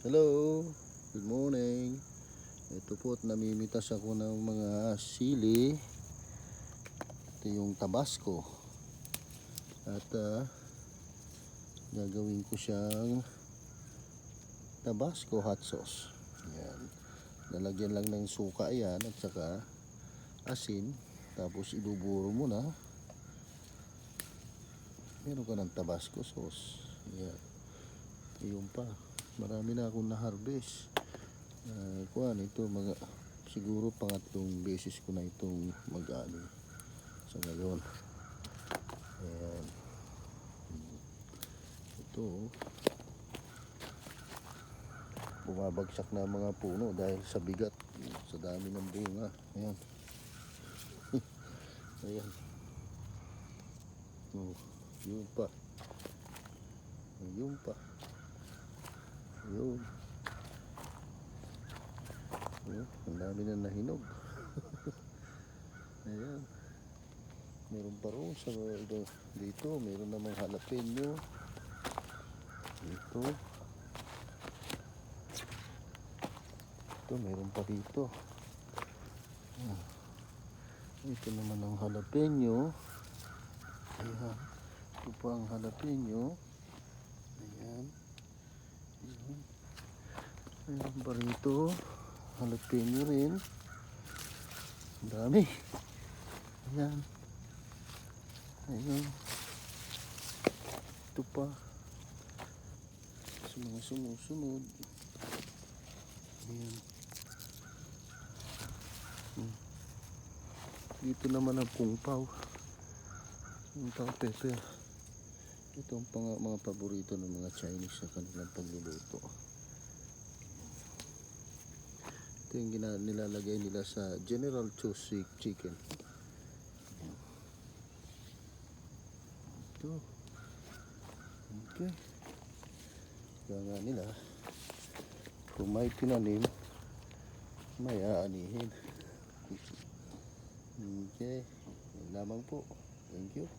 Hello, good morning. Ito po at namimitas ako ng mga sili. Ito yung Tabasco. At gagawin ko siyang Tabasco hot sauce. Yan. Lalagyan lang ng suka yan at saka asin. Tapos ibuburo mo na. Meron ka ng Tabasco sauce. Yan. Yung pa. Marami na akong na-harvest. Kuan ito mga siguro pangatlong beses ko na itong mag-ani sa ngayon. Ayan. Ito bumabagsak na mga puno dahil sa bigat, sa dami ng bunga. Ayan. Ayan. Yun pa. Yun pa. Yun. Ang dami na nahinog. Ayan. Meron pa rin sa dito. Meron namang jalapeno. Dito. Ito, meron pa dito. Ito naman ang jalapeno. Ayan. Ito pa ang jalapeno. Ayan. Ayan. Meron pa rito. Jalapeno rin. Ang dami. Ayan. Ayan. Ito pa. Sa mga sumusunod. Ayan. Dito naman ang kungpaw. Kungpaw pepper. Ito ang mga paborito ng mga Chinese sa kanilang pagluluto. Ito yung nilalagay nila sa General Tso's chicken. Ito. Okay. Kaya nga nila, kung may tinanim, may aanihin. Okay. Yan lamang po. Thank you.